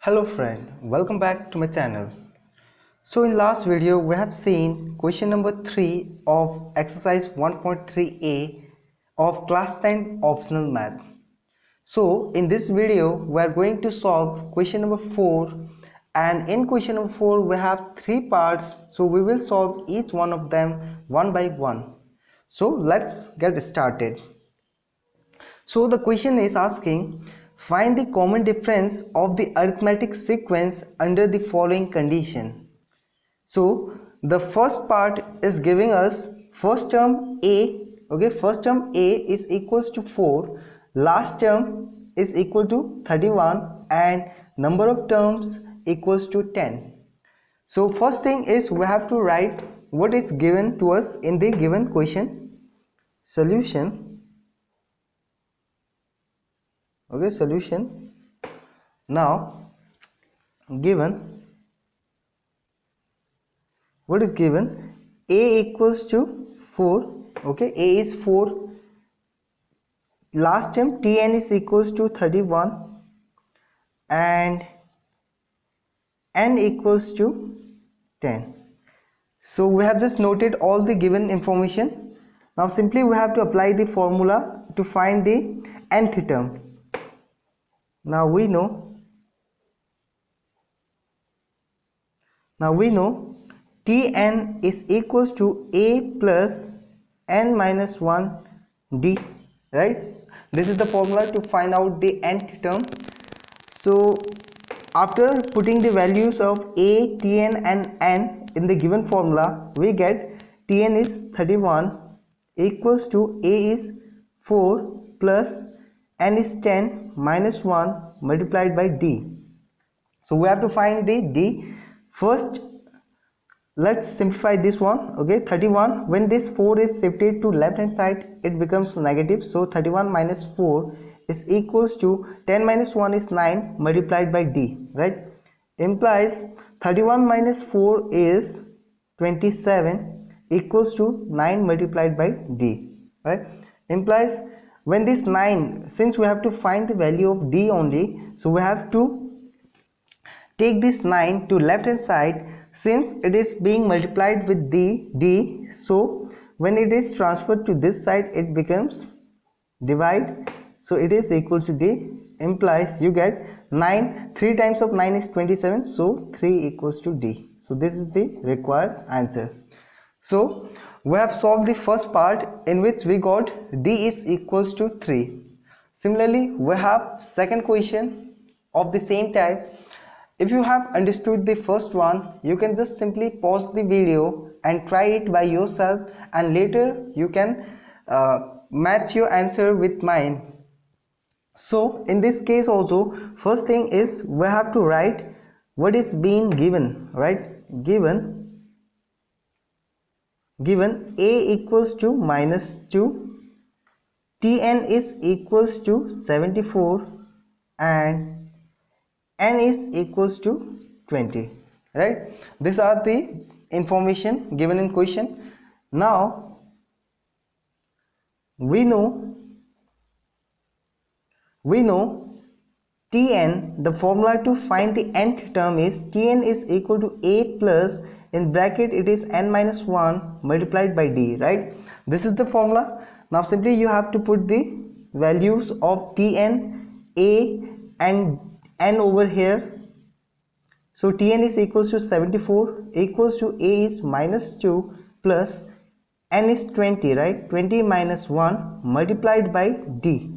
Hello friend, welcome back to my channel. So in last video we have seen question number 3 of exercise 1.3a of class 10 optional math. So in this video we are going to solve question number 4, and in question number 4 we have 3 parts, so we will solve each one of them one by one. So let's get started. So the question is asking, find the common difference of the arithmetic sequence under the following condition. So the first part is giving us first term a, okay, first term a is equals to 4, last term is equal to 31, and number of terms equals to 10. So first thing is we have to write what is given to us in the given question. Solution. Okay, solution. Now given, what is given? A equals to 4. Okay, a is 4, last term tn is equals to 31, and n equals to 10. So we have just noted all the given information. Now simply we have to apply the formula to find the nth term. Now we know Tn is equals to a plus n minus 1 d, right? This is the formula to find out the nth term. So after putting the values of a, tn and n in the given formula, we get tn is 31 equals to a is 4 plus n is 10 minus 1 multiplied by d. So we have to find the d. First let's simplify this one. Okay, 31, when this 4 is shifted to left hand side it becomes negative, so 31 minus 4 is equals to 10 minus 1 is 9 multiplied by d, right? Implies 31 minus 4 is 27 equals to 9 multiplied by d, right? Implies when this 9, since we have to find the value of d only, so we have to take this 9 to left hand side. Since it is being multiplied with d, so when it is transferred to this side it becomes divide, so it is equal to d. Implies you get 9, 3 times of 9 is 27, so 3 equals to d. So this is the required answer. So we have solved the first part in which we got d is equals to 3. Similarly we have second question of the same type. If you have understood the first one, you can just simply pause the video and try it by yourself, and later you can match your answer with mine. So in this case also, first thing is we have to write what is being given, right? Given a equals to minus 2, tn is equals to 74, and n is equals to 20, right? These are the information given in question. Now we know Tn, the formula to find the nth term is Tn is equal to a plus, in bracket it is n minus 1 multiplied by d, right? This is the formula. Now simply you have to put the values of Tn, a and n over here. So Tn is equals to 74 equals to a is minus 2 plus n is 20, right? 20 minus 1 multiplied by d.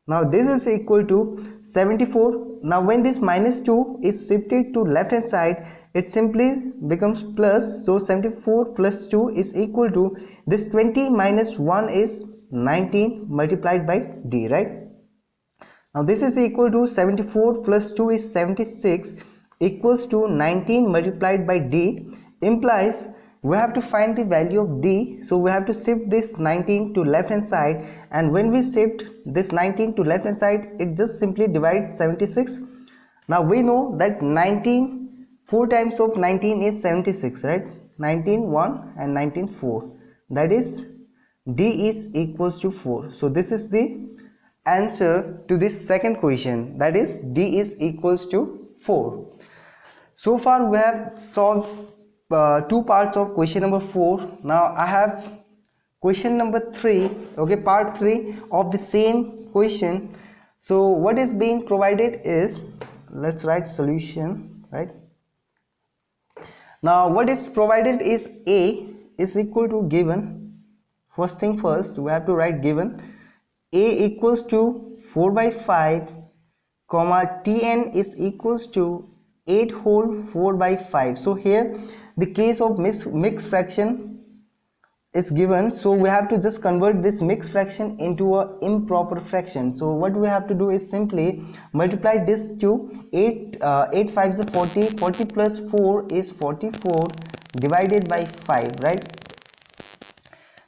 Now this is equal to 74. Now when this minus 2 is shifted to left hand side, it simply becomes plus, so 74 plus 2 is equal to this 20 minus 1 is 19 multiplied by d, right? Now this is equal to 74 plus 2 is 76 equals to 19 multiplied by d. Implies we have to find the value of d, so we have to shift this 19 to left hand side, and when we shift this 19 to left hand side it just simply divides 76. Now we know that 19, 4 times of 19 is 76, right? 19 1 and 19 4, that is d is equals to 4. So this is the answer to this second question, that is d is equals to 4. So far we have solved two parts of question number 4. Now I have question number 3, okay, part 3 of the same question. So what is being provided is, let's write solution, right? Now what is provided is A is equal to given. First thing first, we have to write given A equals to 4 by 5 comma Tn is equals to 8 whole 4 by 5. So here the case of mixed fraction is given, so we have to just convert this mixed fraction into a improper fraction. So what we have to do is simply multiply this to 8 5 is 40, 40 plus 4 is 44 divided by 5, right?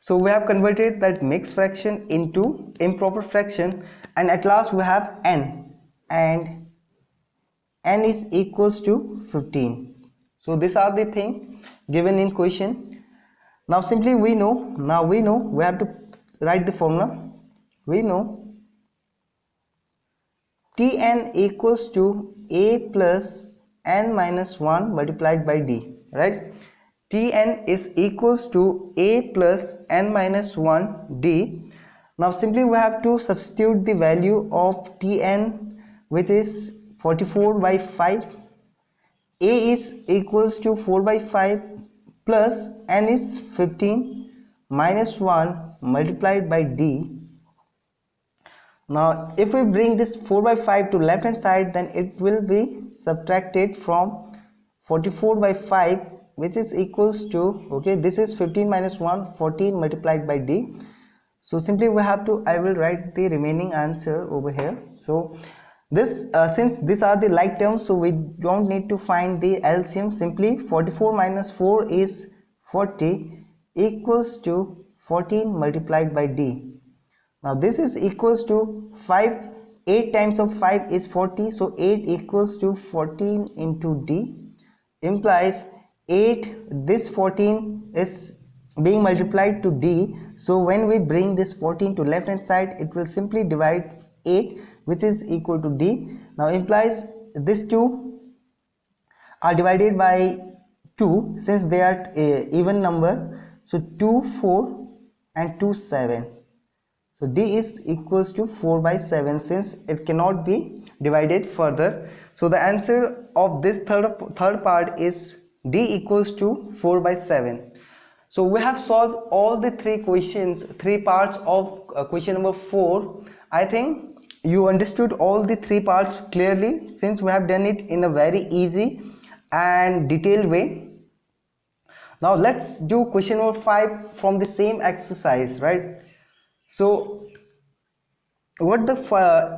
So we have converted that mixed fraction into improper fraction, and at last we have n, and n is equals to 15. So these are the thing given in question. Now simply we have to write the formula. We know Tn equals to A plus n minus 1 multiplied by d, right? Tn is equals to A plus n minus 1 d. Now simply we have to substitute the value of Tn, which is 44 by 5. A is equals to 4 by 5 plus n is 15 minus 1 multiplied by d. Now if we bring this 4 by 5 to left hand side, then it will be subtracted from 44 by 5, which is equals to, okay, this is 15 minus 1, 14 multiplied by d. So simply we have to, I will write the remaining answer over here. So this since these are the like terms, so we don't need to find the LCM. Simply 44 minus 4 is 40 equals to 14 multiplied by d. Now this is equals to 5. 8 times of 5 is 40, so 8 equals to 14 into d, implies 8, this 14 is being multiplied to d. So when we bring this 14 to left hand side, it will simply divide 8, which is equal to d. Now implies these two are divided by 2 since they are a even number. So 2 4 and 2 7. So d is equals to 4 by 7 since it cannot be divided further. So the answer of this third part is d equals to 4 by 7. So we have solved all the three parts of question number 4. I think you understood all the three parts clearly, since we have done it in a very easy and detailed way. Now let's do question number 5 from the same exercise, right? So what the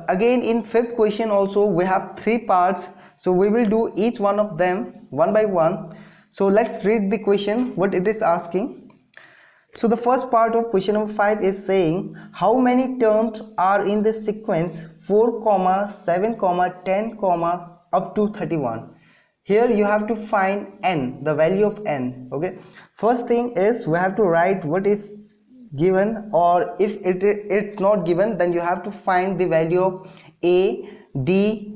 again in fifth question also we have three parts, so we will do each one of them one by one. So let's read the question, what it is asking. So the first part of question number 5 is saying how many terms are in the sequence 4, 7, 10, up to 31. Here you have to find n, the value of n. Okay, first thing is we have to write what is given, or if it's not given, then you have to find the value of a, d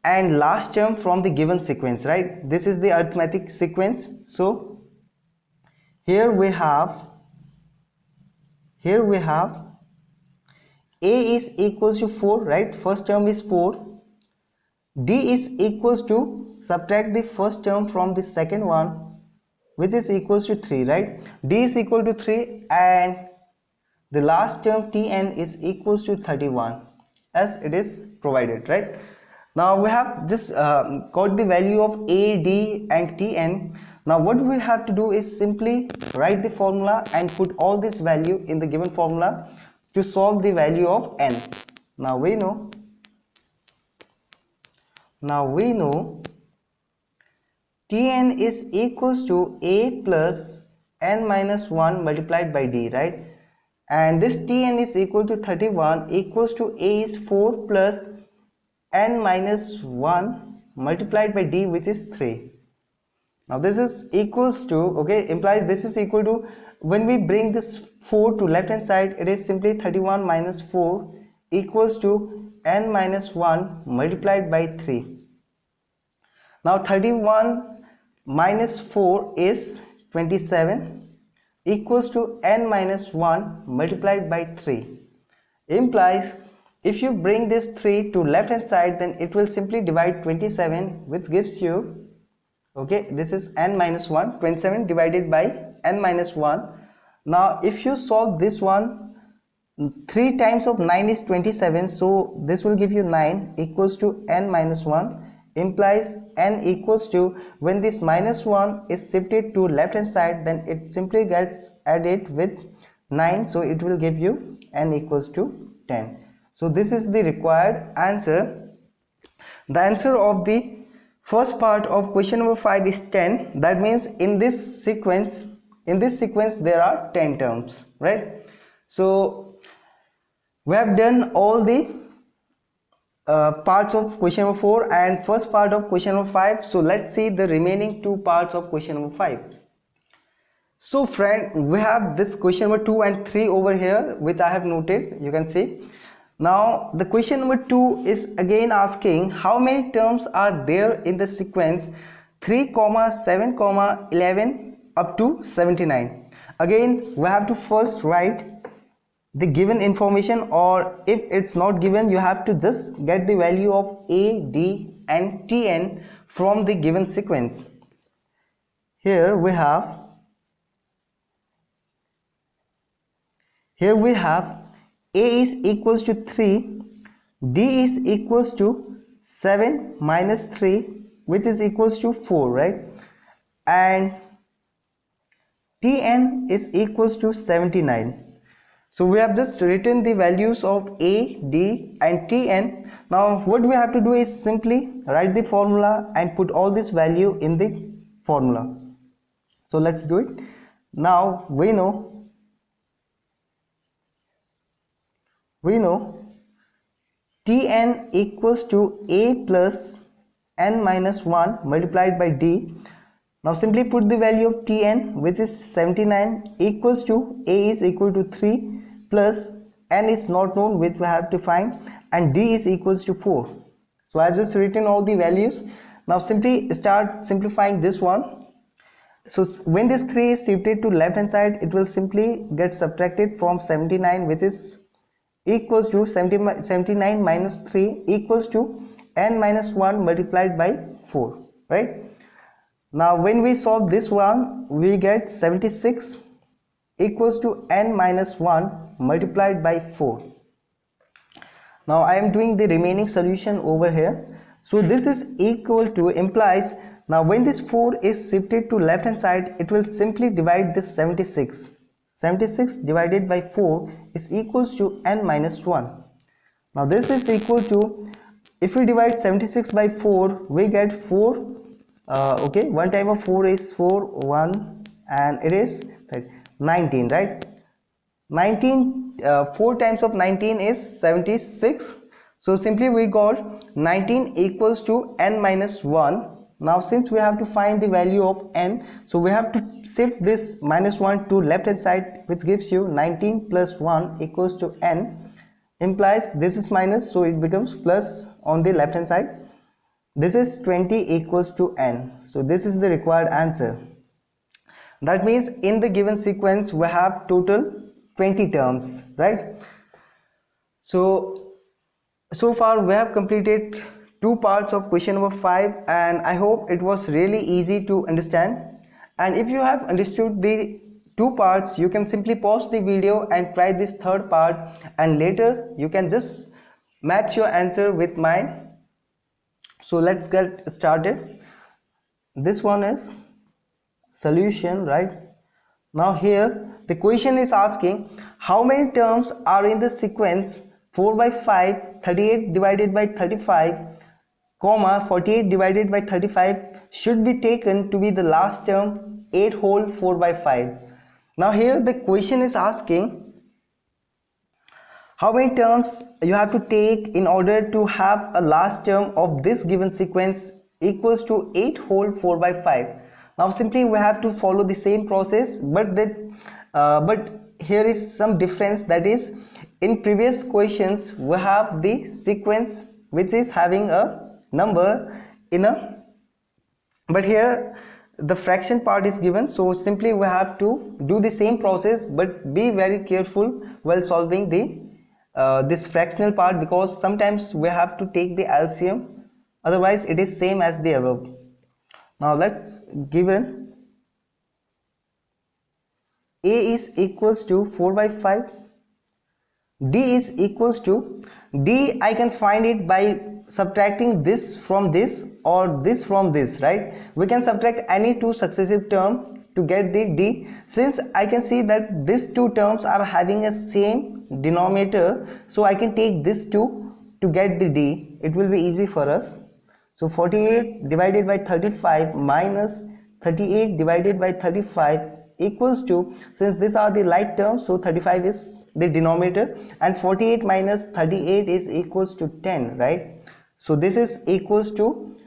and last term from the given sequence, right? This is the arithmetic sequence. So here we have a is equals to 4, right? First term is 4. D is equals to, subtract the first term from the second one, which is equals to 3, right? D is equal to 3 and the last term Tn is equals to 31 as it is provided, right? Now we have just got the value of A, D and Tn. Now what we have to do is simply write the formula and put all this value in the given formula to solve the value of n. Now we know Tn is equals to A plus n minus 1 multiplied by d, right? And this Tn is equal to 31 equals to A is 4 plus n minus 1 multiplied by d, which is 3. Now this is equals to, okay, implies this is equal to, when we bring this 4 to left hand side, it is simply 31 minus 4 equals to n minus 1 multiplied by 3. Now 31 minus 4 is 27 equals to n minus 1 multiplied by 3, implies if you bring this 3 to left hand side, then it will simply divide 27, which gives you, okay, this is n minus 1, 27 divided by n minus 1. Now if you solve this one, 3 times of 9 is 27, so this will give you 9 equals to n minus 1, implies n equals to, when this minus 1 is shifted to left hand side, then it simply gets added with 9, so it will give you n equals to 10. So this is the required answer. The answer of the first part of question number 5 is 10. That means in this sequence there are 10 terms, right? So we have done all the parts of question number 4 and first part of question number 5. So let's see the remaining two parts of question number 5. So friend, we have this question number 2 and 3 over here, which I have noted, you can see. Now the question number 2 is again asking how many terms are there in the sequence 3, 7, 11 up to 79. Again we have to first write the given information, or if it's not given, you have to just get the value of a, d and tn from the given sequence. Here we have a is equals to 3, d is equals to 7 minus 3, which is equals to 4, right? And tn is equals to 79. So we have just written the values of a, d and tn. Now what we have to do is simply write the formula and put all this value in the formula. So let's do it. Now we know tn equals to a plus n minus 1 multiplied by d. Now simply put the value of tn, which is 79, equals to a is equal to 3 plus n is not known, which we have to find, and d is equals to 4. So I have just written all the values. Now simply start simplifying this one. So when this 3 is shifted to left hand side, it will simply get subtracted from 79, which is equals to 79 minus 3 equals to n minus 1 multiplied by 4, right? Now when we solve this one, we get 76 equals to n minus 1 multiplied by 4. Now I am doing the remaining solution over here. So this is equal to, implies, now when this 4 is shifted to left hand side, it will simply divide this 76. 76 divided by 4 is equals to n minus 1. Now this is equal to, if we divide 76 by 4, we get 4. Okay, 1 time of 4 is 4, 1, and it is 19, right? 19, 4 times of 19 is 76. So simply we got 19 equals to n minus 1. Now since we have to find the value of n, so we have to shift this minus 1 to left hand side, which gives you 19 plus 1 equals to n, implies this is minus, so it becomes plus on the left hand side. This is 20 equals to n. So this is the required answer. That means in the given sequence we have total 20 terms, right? So far we have completed two parts of question number 5, and I hope it was really easy to understand. And if you have understood the two parts, you can simply pause the video and try this third part, and later you can just match your answer with mine. So let's get started. This one is solution, right? Now here the question is asking how many terms are in the sequence 4 by 5, 38 divided by 35, 48 divided by 35 should be taken to be the last term 8 whole 4 by 5. Now here the question is asking how many terms you have to take in order to have a last term of this given sequence equals to 8 whole 4 by 5. Now simply we have to follow the same process, but here is some difference, that is in previous questions we have the sequence which is having a number in a but here the fraction part is given, so simply we have to do the same process, but be very careful while solving the this fractional part, because sometimes we have to take the LCM, otherwise it is same as the above. Now let's given a is equals to 4 by 5, d is equals to d, I can find it by subtracting this from this or this from this, right? We can subtract any two successive term to get the d. Since I can see that these two terms are having a same denominator, so I can take this two to get the d. It will be easy for us. So 48 divided by 35 minus 38 divided by 35 equals to, since these are the like terms, so 35 is the denominator, and 48 minus 38 is equals to 10, right? So this is equals to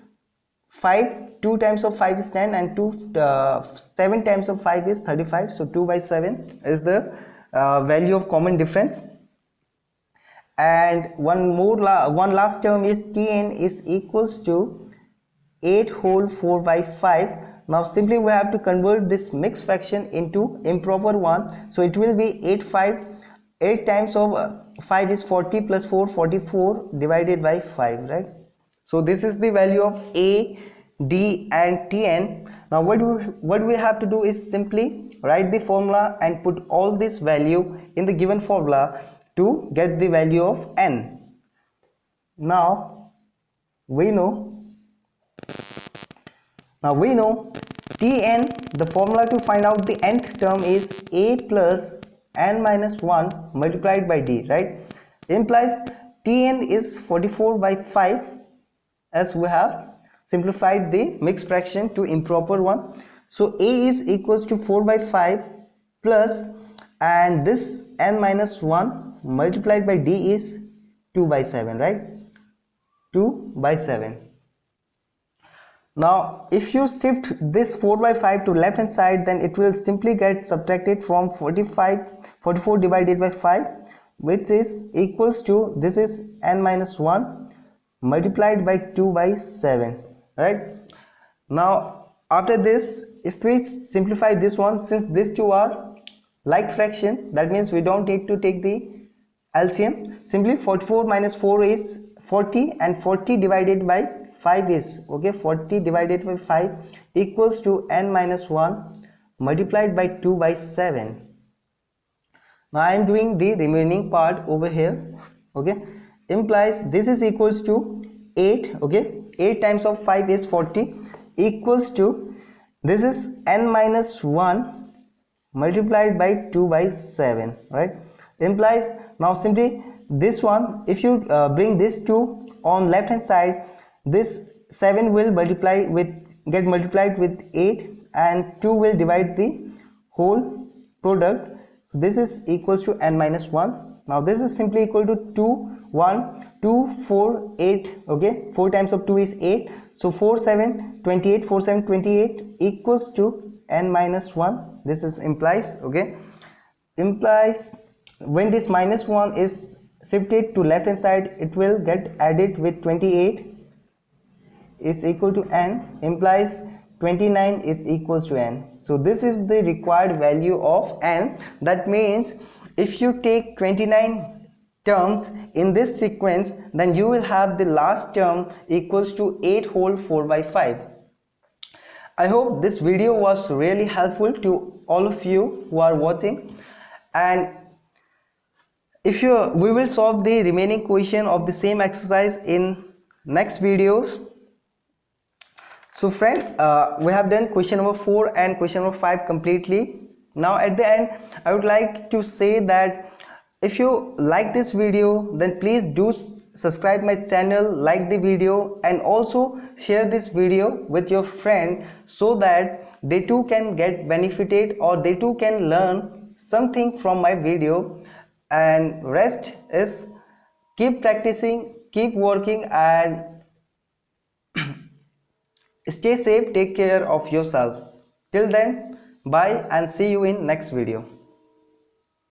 5, 2 times of 5 is 10, and 7 times of 5 is 35, so 2 by 7 is the value of common difference. And one last term is Tn is equals to 8 whole 4 by 5. Now simply we have to convert this mixed fraction into improper one, so it will be 8 times of 5 is 40 plus 4, 44 divided by 5, right? So this is the value of a, d and Tn. Now what we have to do is simply write the formula and put all this value in the given formula to get the value of n. Now we know Tn, the formula to find out the nth term is a plus n minus 1 multiplied by d, right? Implies Tn is 44 by 5, as we have simplified the mixed fraction to improper one. So a is equals to 4 by 5 plus, and this n minus 1 multiplied by d is 2 by 7, right? 2 by 7. Now if you shift this 4 by 5 to left hand side, then it will simply get subtracted from 44 divided by 5, which is equals to, this is n minus 1 multiplied by 2 by 7, right? Now after this, if we simplify this one, since these two are like fraction, that means we don't need to take the LCM. Simply 44 minus 4 is 40, and 40 divided by 5 is, okay, 40 divided by 5 equals to n minus 1 multiplied by 2 by 7. Now I am doing the remaining part over here, okay. Implies this is equals to 8, okay, 8 times of 5 is 40 equals to, this is n minus 1 multiplied by 2 by 7, right? Implies, now simply this one, if you bring this 2 on left hand side, this 7 will get multiplied with 8, and 2 will divide the whole product, so this is equals to n minus 1. Now this is simply equal to 2 1 2 4 8, okay, 4 times of 2 is 8, so 4 7 28, 4 7 28 equals to n minus 1. This is implies, okay. Implies when this minus 1 is shifted to left hand side, it will get added with 28 is equal to n, implies 29 is equals to n. So this is the required value of n. That means if you take 29 terms in this sequence, then you will have the last term equals to 8 whole 4 by 5. I hope this video was really helpful to all of you who are watching, and we will solve the remaining question of the same exercise in next videos. So friend, we have done question number 4 and question number 5 completely. Now at the end, I would like to say that if you like this video, then please do subscribe my channel, like the video, and also share this video with your friend, so that they too can get benefited, or they too can learn something from my video. And rest is keep practicing, keep working, and stay safe, take care of yourself. Till then, bye and see you in next video.